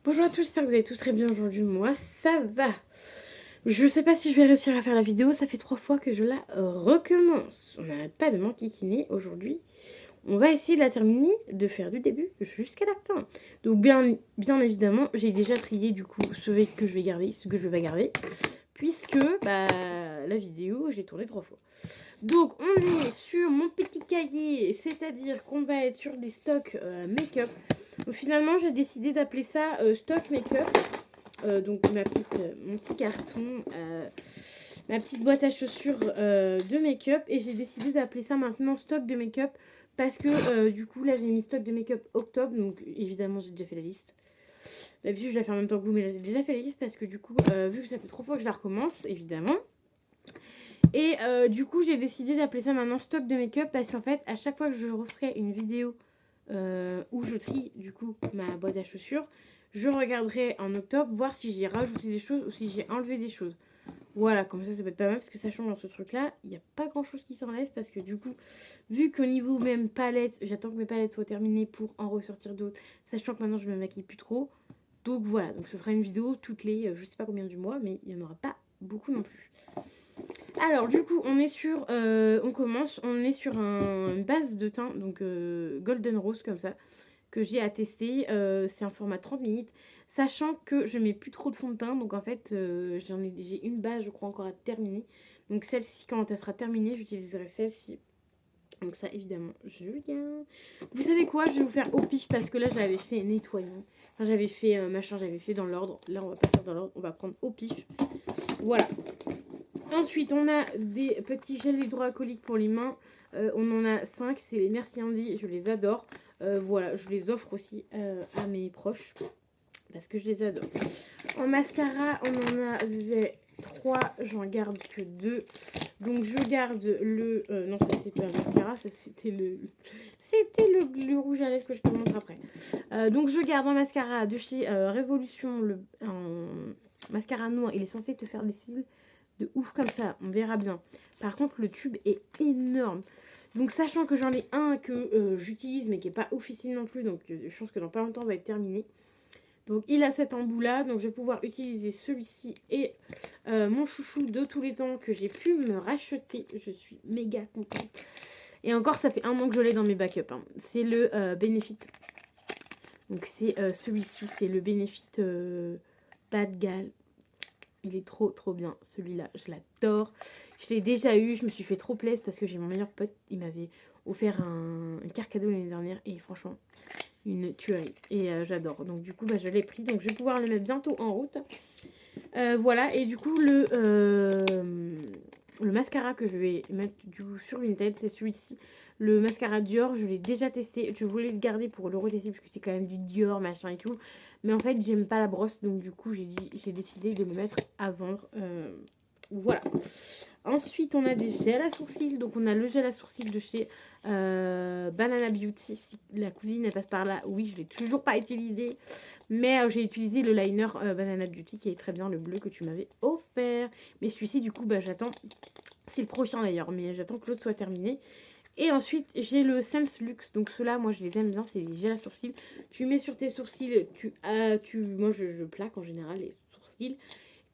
Bonjour à tous, j'espère que vous allez tous très bien aujourd'hui. Moi, ça va. Je sais pas si je vais réussir à faire la vidéo, ça fait 3 fois que je la recommence. On n'arrête pas de m'enquiquiner aujourd'hui. On va essayer de la terminer, de faire du début jusqu'à la fin. Donc bien évidemment, j'ai déjà trié du coup ce que je vais garder, ce que je vais pas garder. Puisque la vidéo, j'ai tourné 3 fois. Donc on est sur mon petit cahier, c'est-à-dire qu'on va être sur des stocks make-up. Donc, finalement, j'ai décidé d'appeler ça stock make-up. Donc mon petit carton, ma petite boîte à chaussures de make-up. Et j'ai décidé d'appeler ça maintenant stock de make-up. Parce que du coup là j'ai mis stock de make-up octobre. Donc évidemment j'ai déjà fait la liste. D'habitude je la fais en même temps que vous, mais là j'ai déjà fait la liste. Parce que du coup vu que ça fait 3 fois que je la recommence évidemment. Et du coup j'ai décidé d'appeler ça maintenant stock de make-up. Parce qu'en fait à chaque fois que je referai une vidéo où je trie du coup ma boîte à chaussures, je regarderai en octobre voir si j'ai rajouté des choses ou si j'ai enlevé des choses. Voilà, comme ça peut être pas mal parce que sachant dans ce truc là, il n'y a pas grand chose qui s'enlève parce que du coup, vu qu'au niveau même palette, j'attends que mes palettes soient terminées pour en ressortir d'autres, sachant que maintenant je me maquille plus trop. Donc voilà, donc ce sera une vidéo toutes les je sais pas combien du mois, mais il n'y en aura pas beaucoup non plus. Alors du coup on est sur, on est sur une base de teint, donc Golden Rose comme ça, que j'ai à tester. C'est un format 30 minutes. Sachant que je mets plus trop de fond de teint. Donc en fait, j'ai une base, je crois, encore à terminer. Donc celle-ci, quand elle sera terminée, j'utiliserai celle-ci. Donc ça, évidemment, je garde. Vous savez quoi? Je vais vous faire au pif parce que là, j'avais fait nettoyant. Enfin, j'avais fait machin, j'avais fait dans l'ordre. Là, on va pas faire dans l'ordre. On va prendre au pif. Voilà. Ensuite, on a des petits gels hydroalcooliques pour les mains. On en a 5. C'est les Merci Andy. Je les adore. Voilà, je les offre aussi à mes proches parce que je les adore. En mascara, on en avait 3, j'en garde que 2. Donc je garde le... non, ça c'est pas le mascara, ça c'était le rouge à lèvres que je te montre après. Donc je garde un mascara de chez Révolution, un mascara noir. Il est censé te faire des cils de ouf comme ça, on verra bien. Par contre, le tube est énorme. Donc sachant que j'en ai un que j'utilise mais qui n'est pas officiel non plus, donc je pense que dans pas longtemps on va être terminé. Donc il a cet embout là, donc je vais pouvoir utiliser celui-ci et mon chouchou de tous les temps que j'ai pu me racheter. Je suis méga contente. Et encore ça fait 1 an que je l'ai dans mes backups. Hein. C'est le Benefit. Donc c'est celui-ci, c'est le Benefit Bad Gal. Il est trop bien celui-là, je l'adore. Je l'ai déjà eu, je me suis fait trop plaisir parce que j'ai mon meilleur pote, il m'avait offert un carte cadeau l'année dernière et franchement une tuerie et j'adore. Donc du coup je l'ai pris, donc je vais pouvoir le mettre bientôt en route. Voilà, et du coup le mascara que je vais mettre du coup sur Vinted, c'est celui-ci. Le mascara Dior, je l'ai déjà testé. Je voulais le garder pour le retester parce que c'est quand même du Dior, machin et tout. Mais en fait, j'aime pas la brosse. Donc du coup, j'ai décidé de le mettre à vendre. Voilà. Ensuite, on a des gels à sourcils. Donc on a le gel à sourcils de chez Banana Beauty. Si la cousine, elle passe par là. Oui, je l'ai toujours pas utilisé. Mais j'ai utilisé le liner Banana Beauty qui est très bien, le bleu que tu m'avais offert. Mais celui-ci, du coup, j'attends. C'est le prochain d'ailleurs, mais j'attends que l'autre soit terminé. Et ensuite, j'ai le Sense Luxe. Donc ceux-là, moi, je les aime bien. C'est les gels à sourcils. Tu mets sur tes sourcils. Moi, je plaque en général les sourcils.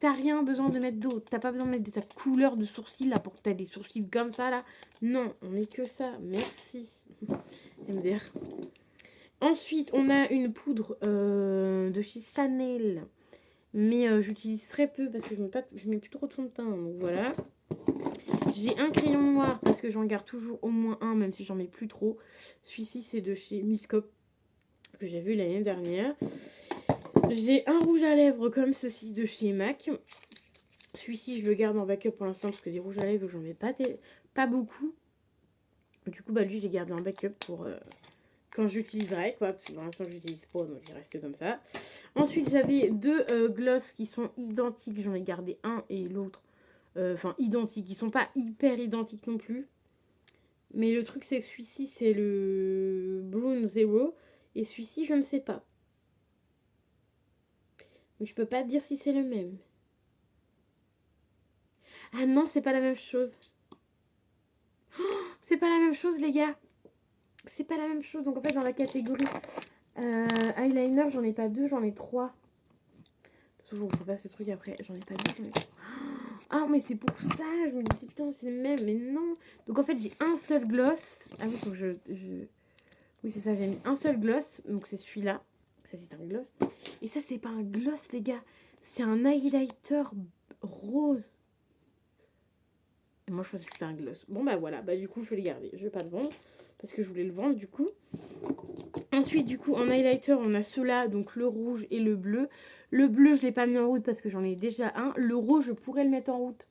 T'as rien besoin de mettre d'autre. T'as pas besoin de mettre de ta couleur de sourcils là pour que t'aies des sourcils comme ça là. Non, on n'est que ça. Merci. MDR. Ensuite, on a une poudre de chez Chanel. Mais j'utilise très peu parce que je mets plus trop de fond de teint. Donc voilà. J'ai un crayon noir parce que j'en garde toujours au moins un, même si j'en mets plus trop. Celui-ci, c'est de chez Miscop que j'ai vu l'année dernière. J'ai un rouge à lèvres comme ceci de chez MAC. Celui-ci, je le garde en backup pour l'instant parce que des rouges à lèvres, j'en mets pas beaucoup. Du coup, lui, je l'ai gardé en backup pour quand j'utiliserai, quoi. Parce que pour l'instant, je l'utilise pas, donc il reste comme ça. Ensuite, j'avais 2 gloss qui sont identiques. J'en ai gardé un et l'autre. Enfin, identiques. Ils sont pas hyper identiques non plus. Mais le truc, c'est que celui-ci, c'est le Bloom Zero. Et celui-ci, je ne sais pas. Donc, je peux pas te dire si c'est le même. Ah non, c'est pas la même chose. Oh, c'est pas la même chose, les gars. C'est pas la même chose. Donc, en fait, dans la catégorie Eyeliner, j'en ai pas 2, j'en ai 3. Souvent, on passe le truc après. J'en ai pas 2, j'en ai 3. Ah, mais c'est pour ça. Je me dis, putain, c'est le même. Mais non. Donc, en fait, j'ai un seul gloss. Ah oui, faut que Oui, c'est ça. J'ai mis un seul gloss. Donc, c'est celui-là. Ça, c'est un gloss. Et ça, c'est pas un gloss, les gars. C'est un highlighter rose. Et moi, je pensais que c'était un gloss. Bon, bah voilà. Bah, du coup, je vais les garder. Je vais pas le vendre. Parce que je voulais le vendre, du coup. Ensuite, du coup, en highlighter, on a ceux-là, donc le rouge et le bleu. Le bleu, je ne l'ai pas mis en route parce que j'en ai déjà un. Le rouge, je pourrais le mettre en route.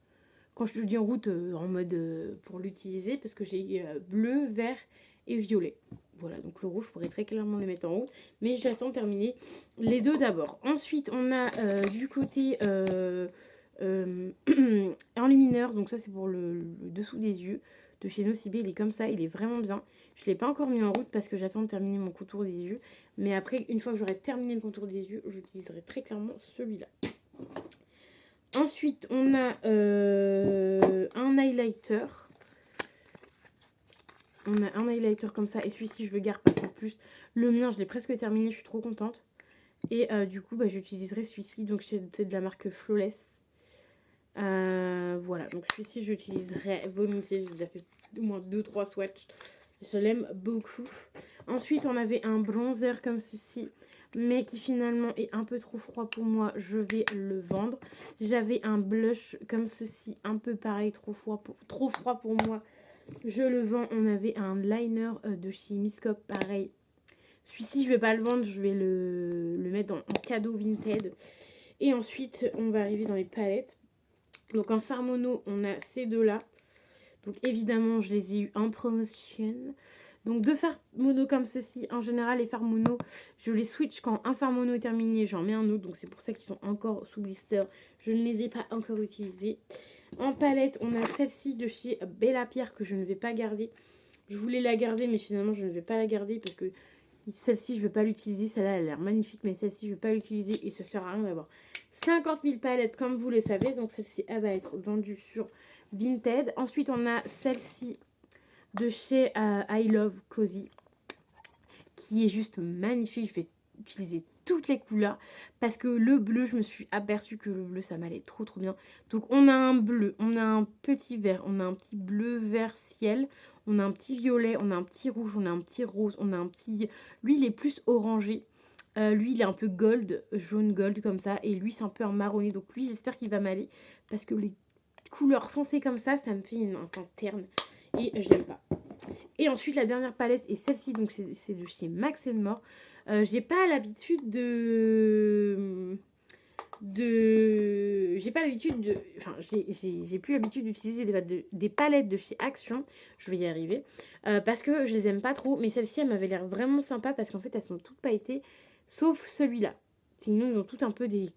Quand je le dis en route, en mode pour l'utiliser, parce que j'ai bleu, vert et violet. Voilà, donc le rouge, je pourrais très clairement le mettre en route. Mais j'attends de terminer les deux d'abord. Ensuite, on a du côté enlumineur. Donc ça, c'est pour le dessous des yeux. De chez Nocibé, il est comme ça, il est vraiment bien. Je ne l'ai pas encore mis en route parce que j'attends de terminer mon contour des yeux. Mais après, une fois que j'aurai terminé le contour des yeux, j'utiliserai très clairement celui-là. Ensuite, on a un highlighter. On a un highlighter comme ça. Et celui-ci, je le garde parce qu'en plus, le mien, je l'ai presque terminé. Je suis trop contente. Et du coup, bah, j'utiliserai celui-ci. Donc, c'est de la marque Flawless. Voilà. Donc, celui-ci, j'utiliserai volontiers. J'ai déjà fait au moins 2-3 swatchs. Je l'aime beaucoup. Ensuite, on avait un bronzer comme ceci, mais qui finalement est un peu trop froid pour moi. Je vais le vendre. J'avais un blush comme ceci, un peu pareil, trop froid pour moi. Je le vends. On avait un liner de chez Miscop, pareil. Celui-ci, je vais pas le vendre. Je vais le mettre en cadeau Vinted. Et ensuite, on va arriver dans les palettes. Donc, en fard mono, on a ces deux-là. Donc évidemment, je les ai eu en promotion. Donc deux fards mono comme ceci. En général, les fards mono, je les switch quand un fard mono est terminé. J'en mets un autre. Donc c'est pour ça qu'ils sont encore sous blister. Je ne les ai pas encore utilisés. En palette, on a celle-ci de chez Bella Pierre que je ne vais pas garder. Je voulais la garder, mais finalement, je ne vais pas la garder parce que celle-ci, je ne vais pas l'utiliser. Celle-là, elle a l'air magnifique, mais celle-ci, je ne vais pas l'utiliser et ça ne sert à rien d'avoir 50 000 palettes comme vous le savez. Donc celle-ci, elle va être vendue sur Vinted. Ensuite, on a celle-ci de chez I Love Cozy qui est juste magnifique. Je vais utiliser toutes les couleurs parce que le bleu, je me suis aperçue que le bleu, ça m'allait trop bien. Donc, on a un bleu, on a un petit vert, on a un petit bleu vert ciel, on a un petit violet, on a un petit rouge, on a un petit rose, on a un petit... Lui, il est plus orangé. Lui, il est un peu gold, jaune gold comme ça. Et lui, c'est un peu un marronné. Donc, lui, j'espère qu'il va m'aller parce que les couleurs foncées comme ça me fait un teint terne et j'aime pas. Et ensuite la dernière palette est celle-ci, donc c'est de chez Max More. J'ai pas l'habitude j'ai pas l'habitude de... Enfin, j'ai plus l'habitude d'utiliser des palettes de chez Action. Je vais y arriver. Parce que je les aime pas trop. Mais celle-ci, elle m'avait l'air vraiment sympa parce qu'en fait, elles sont toutes pailletées. Sauf celui-là. Sinon, ils ont toutes un peu du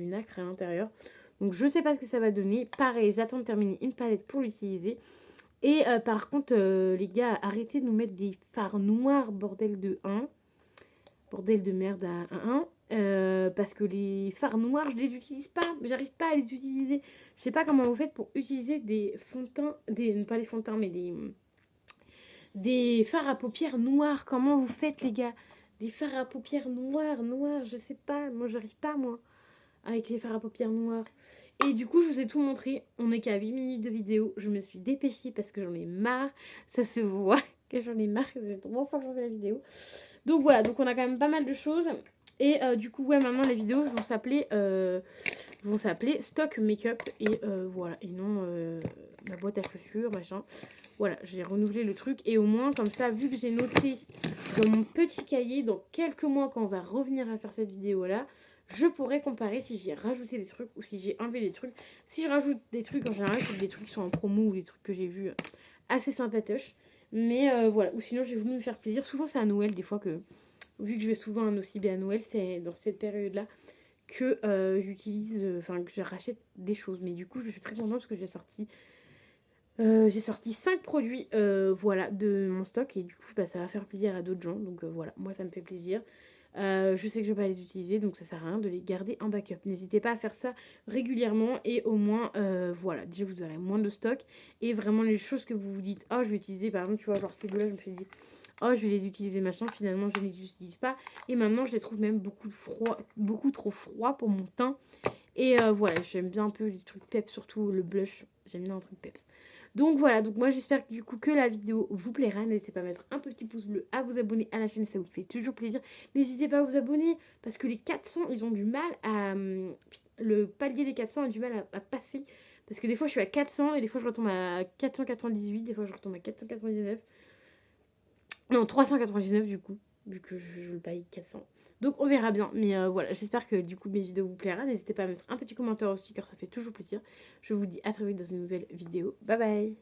nacre à l'intérieur. Donc, je sais pas ce que ça va donner. Pareil, j'attends de terminer une palette pour l'utiliser. Et par contre, les gars, arrêtez de nous mettre des fards noirs, bordel de 1. Bordel de merde à 1. Parce que les fards noirs, je les utilise pas. J'arrive pas à les utiliser. Je sais pas comment vous faites pour utiliser des fonds de teint. Pas des fonds de teint, mais des fards à paupières noirs. Comment vous faites, les gars? Des fards à paupières noirs, je sais pas. Moi, j'arrive pas, moi, avec les fards à paupières noirs. Et du coup, je vous ai tout montré. On n'est qu'à 8 minutes de vidéo. Je me suis dépêchée parce que j'en ai marre. Ça se voit que j'en ai marre. C'est 3 fois que j'en fais la vidéo. Donc voilà, donc on a quand même pas mal de choses. Et du coup, ouais, maintenant les vidéos vont s'appeler Stock Makeup. Et voilà, et non ma boîte à chaussures, machin. Voilà, j'ai renouvelé le truc. Et au moins, comme ça, vu que j'ai noté dans mon petit cahier, dans quelques mois, quand on va revenir à faire cette vidéo-là, je pourrais comparer si j'ai rajouté des trucs ou si j'ai enlevé des trucs. Si je rajoute des trucs, en général, c'est des trucs qui sont en promo ou des trucs que j'ai vus assez sympatoches. Mais voilà, ou sinon j'ai voulu me faire plaisir. Souvent c'est à Noël, des fois que, vu que je vais souvent à Nocibé à Noël, c'est dans cette période-là que j'utilise, enfin que je rachète des choses. Mais du coup je suis très contente parce que j'ai sorti 5 produits voilà, de mon stock. Et du coup bah, ça va faire plaisir à d'autres gens. Donc voilà, moi ça me fait plaisir. Je sais que je vais pas les utiliser, donc ça sert à rien de les garder en backup. N'hésitez pas à faire ça régulièrement et au moins, voilà, déjà vous aurez moins de stock. Et vraiment les choses que vous vous dites, oh je vais utiliser, par exemple, tu vois, genre ces deux-là, je me suis dit, oh je vais les utiliser machin, finalement je ne les utilise pas. Et maintenant je les trouve même beaucoup trop froids pour mon teint. Et voilà, j'aime bien un peu les trucs peps, surtout le blush, j'aime bien un truc peps. Donc voilà, donc moi j'espère que du coup que la vidéo vous plaira. N'hésitez pas à mettre un petit pouce bleu, à vous abonner à la chaîne, ça vous fait toujours plaisir. N'hésitez pas à vous abonner parce que les 400, ils ont du mal à... le palier des 400 a du mal à passer. Parce que des fois je suis à 400 et des fois je retombe à 498, des fois je retombe à 499. Non, 399 du coup, vu que je le paye 400. Donc on verra bien. Mais voilà, j'espère que du coup mes vidéos vous plaira. N'hésitez pas à mettre un petit commentaire aussi car ça fait toujours plaisir. Je vous dis à très vite dans une nouvelle vidéo. Bye bye.